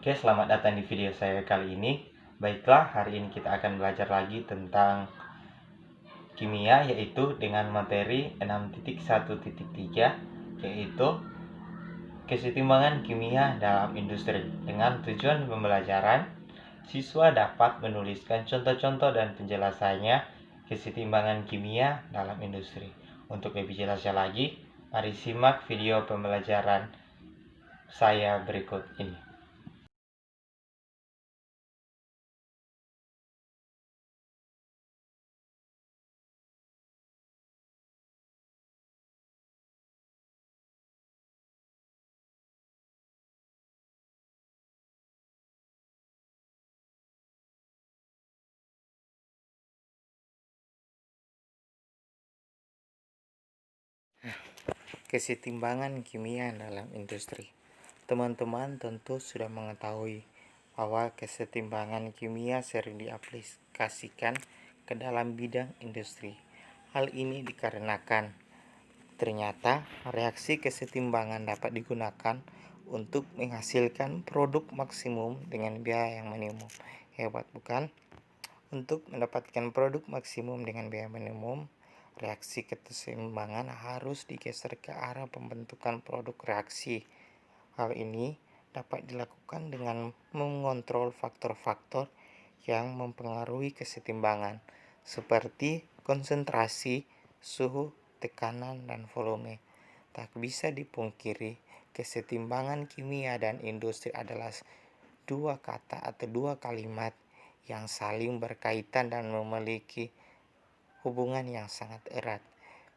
Oke, selamat datang di video saya kali ini. Baiklah, hari ini kita akan belajar lagi tentang kimia, yaitu dengan materi 6.1.3, yaitu kesetimbangan kimia dalam industri. Dengan tujuan pembelajaran, siswa dapat menuliskan contoh-contoh dan penjelasannya kesetimbangan kimia dalam industri. Untuk lebih jelasnya lagi, mari simak video pembelajaran saya berikut ini. Kesetimbangan kimia dalam industri. Teman-teman tentu sudah mengetahui bahwa kesetimbangan kimia sering diaplikasikan ke dalam bidang industri. Hal ini dikarenakan ternyata reaksi kesetimbangan dapat digunakan untuk menghasilkan produk maksimum dengan biaya yang minimum. Hebat bukan? Untuk mendapatkan produk maksimum dengan biaya minimum, reaksi keseimbangan harus digeser ke arah pembentukan produk reaksi. Hal ini dapat dilakukan dengan mengontrol faktor-faktor yang mempengaruhi kesetimbangan, seperti konsentrasi, suhu, tekanan, dan volume. Tak bisa dipungkiri, kesetimbangan kimia dan industri adalah dua kata atau dua kalimat yang saling berkaitan dan memiliki hubungan yang sangat erat.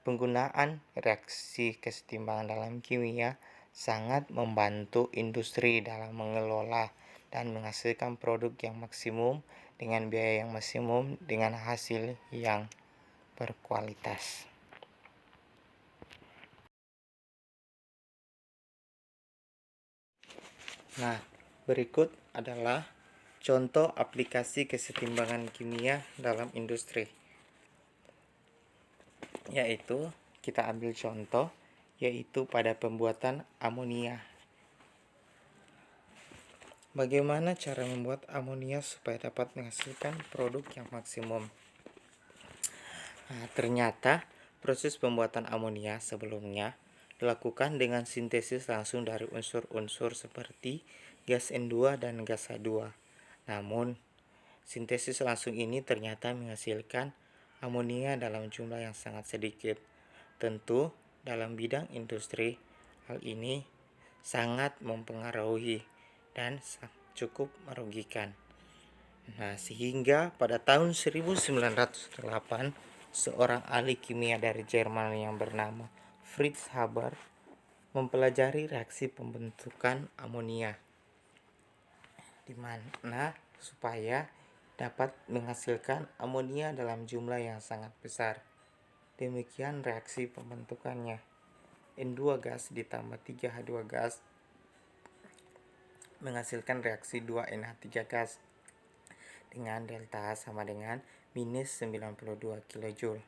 Penggunaan reaksi kesetimbangan dalam kimia sangat membantu industri dalam mengelola dan menghasilkan produk yang maksimum dengan biaya yang maksimum dengan hasil yang berkualitas. Nah, berikut adalah contoh aplikasi kesetimbangan kimia dalam industri. Yaitu kita ambil contoh yaitu pada pembuatan amonia. Bagaimana cara membuat amonia supaya dapat menghasilkan produk yang maksimum? Nah, ternyata proses pembuatan amonia sebelumnya dilakukan dengan sintesis langsung dari unsur-unsur seperti gas N2 dan gas H2. Namun, sintesis langsung ini ternyata menghasilkan amonia dalam jumlah yang sangat sedikit. Tentu, dalam bidang industri, hal ini sangat mempengaruhi dan cukup merugikan. Nah, sehingga pada tahun 1908, seorang ahli kimia dari Jerman yang bernama Fritz Haber mempelajari reaksi pembentukan amonia, di mana supaya dapat menghasilkan amonia dalam jumlah yang sangat besar. Demikian reaksi pembentukannya. N2 gas ditambah 3H2 gas menghasilkan reaksi 2NH3 gas dengan delta H sama dengan minus 92 kJ.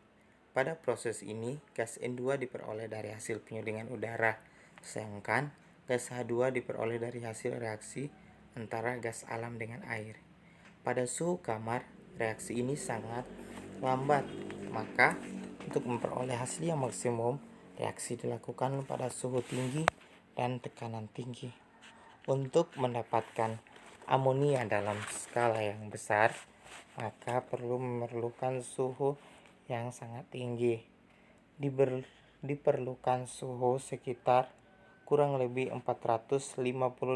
Pada proses ini, gas N2 diperoleh dari hasil penyulingan udara, sedangkan gas H2 diperoleh dari hasil reaksi antara gas alam dengan air. Pada suhu kamar, reaksi ini sangat lambat, maka untuk memperoleh hasil yang maksimum, reaksi dilakukan pada suhu tinggi dan tekanan tinggi. Untuk mendapatkan amonia dalam skala yang besar, maka memerlukan suhu yang sangat tinggi. Diperlukan suhu sekitar kurang lebih 450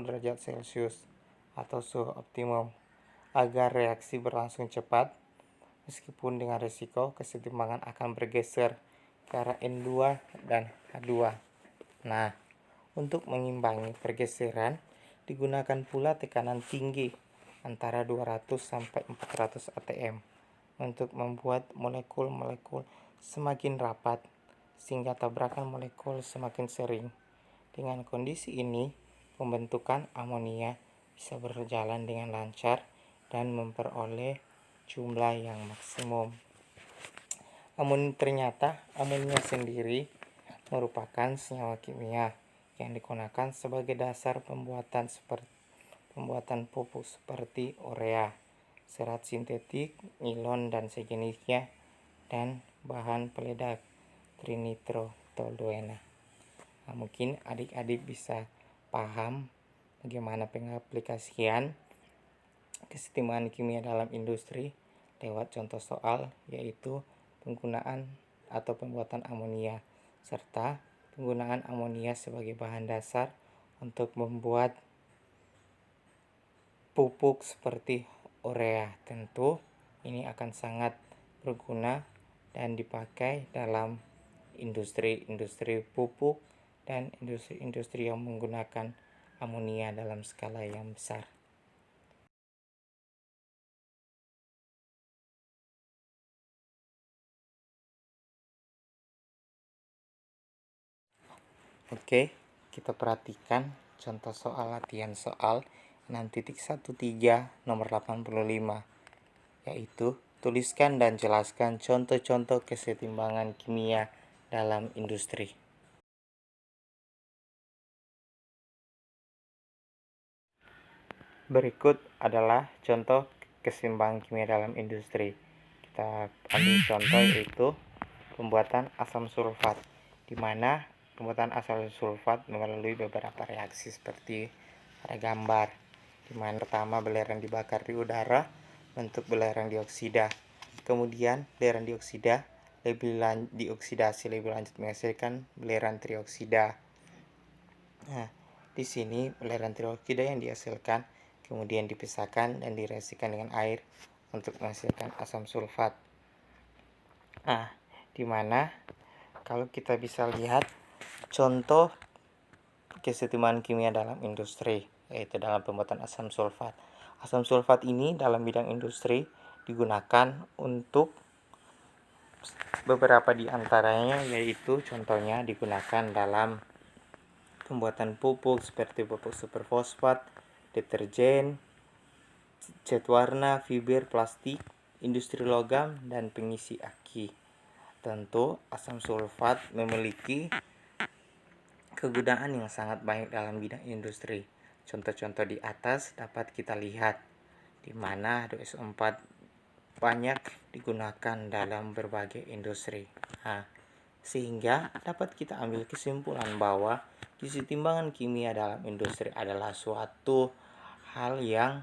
derajat Celcius atau suhu optimum agar reaksi berlangsung cepat. Meskipun dengan risiko kesetimbangan akan bergeser ke arah N2 dan H2. Nah, untuk mengimbangi pergeseran digunakan pula tekanan tinggi antara 200 sampai 400 atm untuk membuat molekul-molekul semakin rapat sehingga tabrakan molekul semakin sering. Dengan kondisi ini, pembentukan amonia bisa berjalan dengan lancar dan memperoleh jumlah yang maksimum. Ternyata amonia sendiri merupakan senyawa kimia yang digunakan sebagai dasar pembuatan seperti pembuatan pupuk seperti urea, serat sintetik, nilon dan sejenisnya, dan bahan peledak trinitrotoluena. Nah, mungkin adik-adik bisa paham bagaimana pengaplikasian kesetimbangan kimia dalam industri lewat contoh soal, yaitu penggunaan atau pembuatan amonia serta penggunaan amonia sebagai bahan dasar untuk membuat pupuk seperti urea. Tentu ini akan sangat berguna dan dipakai dalam industri-industri pupuk dan industri-industri yang menggunakan amonia dalam skala yang besar. Oke, kita perhatikan contoh soal latihan soal 6.13 nomor 85, yaitu tuliskan dan jelaskan contoh-contoh kesetimbangan kimia dalam industri. Berikut adalah contoh kesetimbangan kimia dalam industri. Kita ambil contoh yaitu pembuatan asam sulfat, di mana pembuatan asam sulfat melalui beberapa reaksi seperti pada gambar, di mana pertama belerang dibakar di udara bentuk belerang dioksida, kemudian belerang dioksidasi lebih lanjut menghasilkan belerang trioksida. Nah, di sini belerang trioksida yang dihasilkan kemudian dipisahkan dan direaksikan dengan air untuk menghasilkan asam sulfat. Nah, di mana kalau kita bisa lihat contoh kesetimbangan kimia dalam industri, yaitu dalam pembuatan asam sulfat. Asam sulfat ini dalam bidang industri digunakan untuk beberapa di antaranya, yaitu contohnya digunakan dalam pembuatan pupuk seperti pupuk superfosfat, deterjen, cat warna, fiber plastik, industri logam, dan pengisi aki. Tentu asam sulfat memiliki kegunaan yang sangat baik dalam bidang industri. Contoh-contoh di atas dapat kita lihat, di mana H2SO4 banyak digunakan dalam berbagai industri. Nah, sehingga dapat kita ambil kesimpulan bahwa kesetimbangan kimia dalam industri adalah suatu hal yang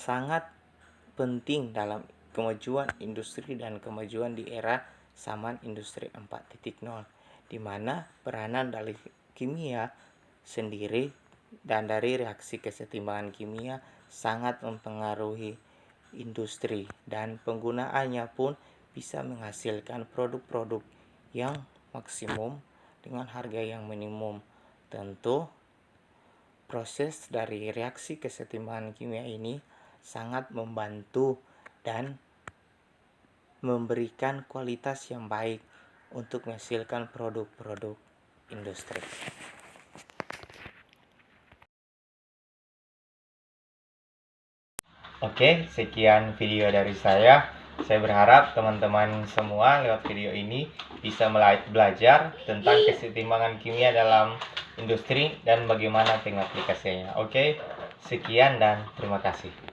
sangat penting dalam kemajuan industri dan kemajuan di era zaman industri 4.0, di mana peranan dari kimia sendiri dan dari reaksi kesetimbangan kimia sangat mempengaruhi industri, dan penggunaannya pun bisa menghasilkan produk-produk yang maksimum dengan harga yang minimum. Tentu proses dari reaksi kesetimbangan kimia ini sangat membantu dan memberikan kualitas yang baik untuk menghasilkan produk-produk industri. Oke, sekian video dari saya. Saya berharap teman-teman semua lewat video ini bisa belajar tentang kesetimbangan kimia dalam industri dan bagaimana pengaplikasiannya. Oke, sekian dan terima kasih.